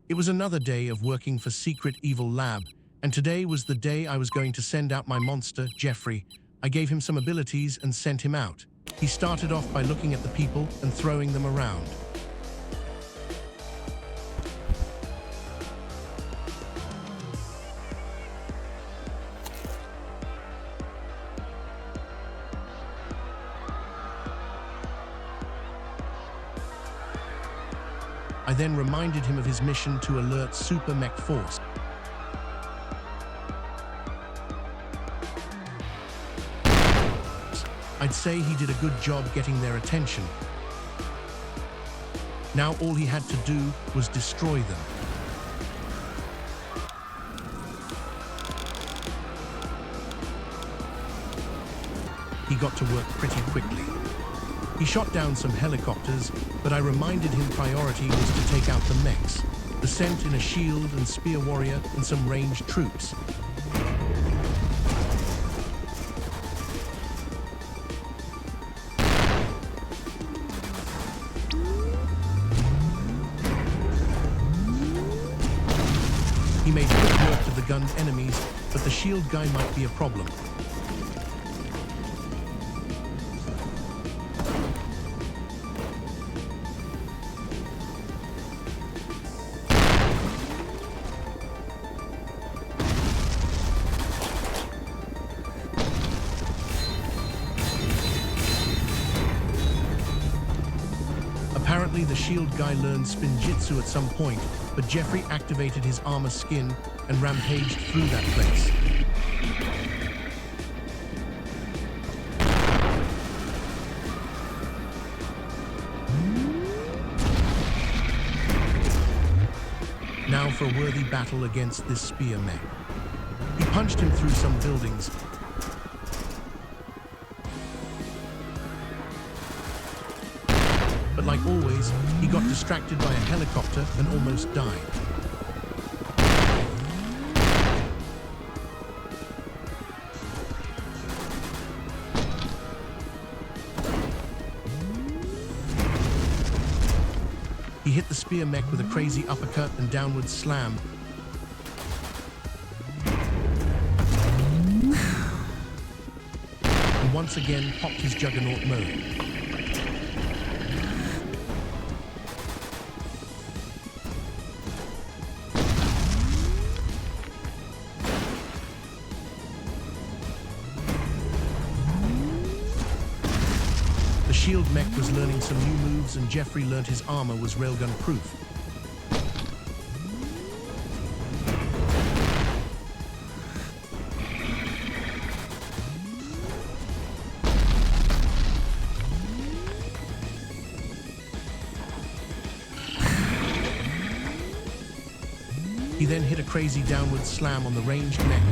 It was another day of working for Secret Evil Lab, and today was the day I was going to send out my monster, Jeffrey. I gave him some abilities and sent him out. He started off by looking at the people and throwing them around. I then reminded him of his mission to alert Super Mech Force. I'd say he did a good job getting their attention. Now all he had to do was destroy them. He got to work pretty quickly. He shot down some helicopters, but I reminded him priority was to take out the mechs, the Scent in a shield and spear warrior, and some ranged troops. He made quick work of the gunned enemies, but the shield guy might be a problem. Apparently the shield guy learned spinjitzu at some point, but Jeffrey activated his armor skin and rampaged through that place. Now for a worthy battle against this spear mech. He punched him through some buildings, but like always, he got distracted by a helicopter and almost died. He hit the spear mech with a crazy uppercut and downward slam. And once again popped his juggernaut mode. The shield mech was learning some new moves, and Jeffrey learned his armor was railgun proof. He then hit a crazy downward slam on the ranged mech.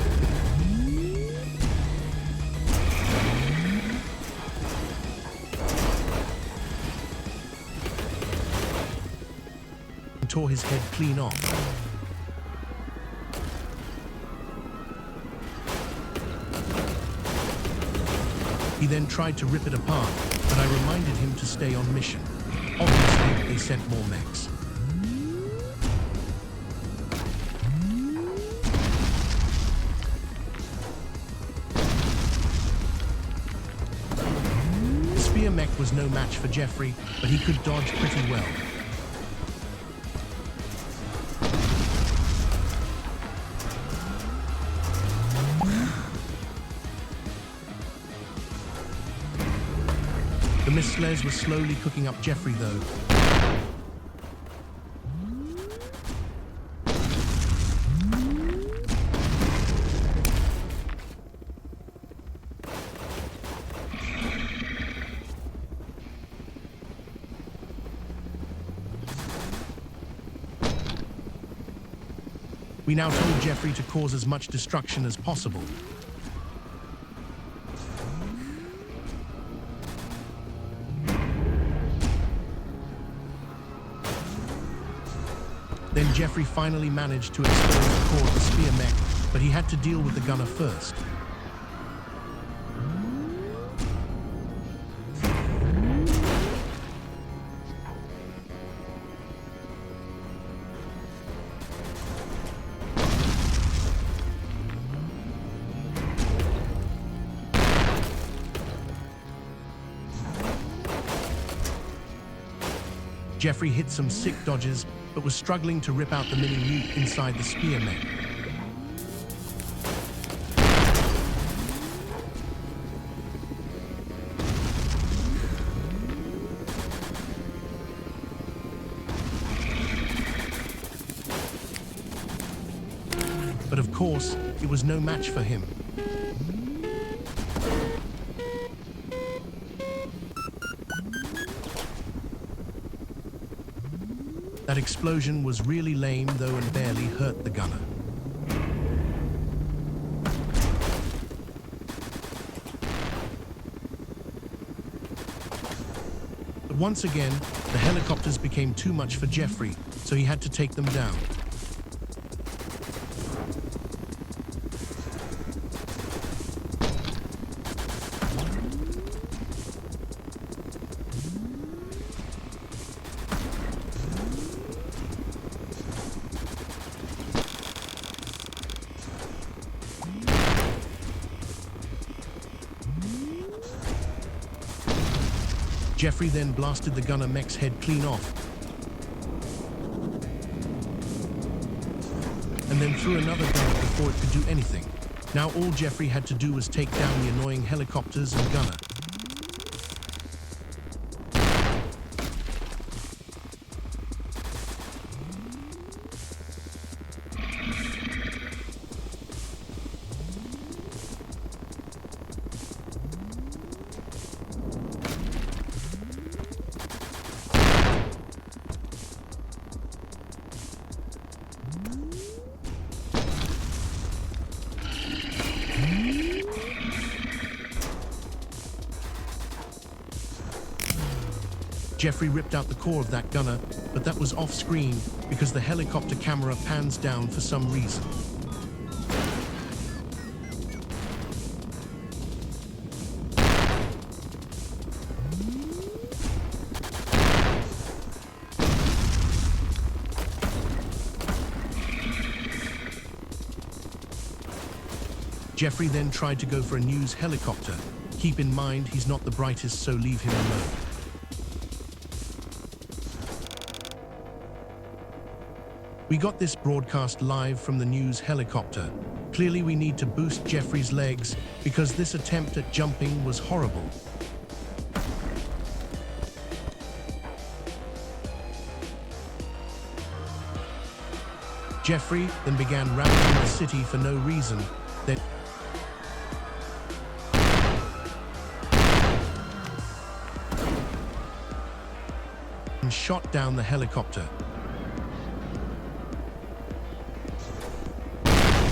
Tore his head clean off. He then tried to rip it apart, but I reminded him to stay on mission. Obviously, they sent more mechs. The spear mech was no match for Jeffrey, but he could dodge pretty well. The missiles were slowly cooking up Jeffrey, though. We now told Jeffrey to cause as much destruction as possible. Then Jeffrey finally managed to expose the core of the spear mech, but he had to deal with the gunner first. Jeffrey hit some sick dodges, but was struggling to rip out the mini-mute inside the spear mech. But of course, it was no match for him. That explosion was really lame though and barely hurt the gunner. But once again, the helicopters became too much for Jeffrey, so he had to take them down. Jeffrey then blasted the gunner mech's head clean off, and then threw another gunner before it could do anything. Now all Jeffrey had to do was take down the annoying helicopters and gunner. Jeffrey ripped out the core of that gunner, but that was off-screen because the helicopter camera pans down for some reason. Jeffrey then tried to go for a news helicopter. Keep in mind, he's not the brightest, so leave him alone. We got this broadcast live from the news helicopter. Clearly we need to boost Jeffrey's legs because this attempt at jumping was horrible. Jeffrey then began ravaging the city for no reason. Then shot down the helicopter.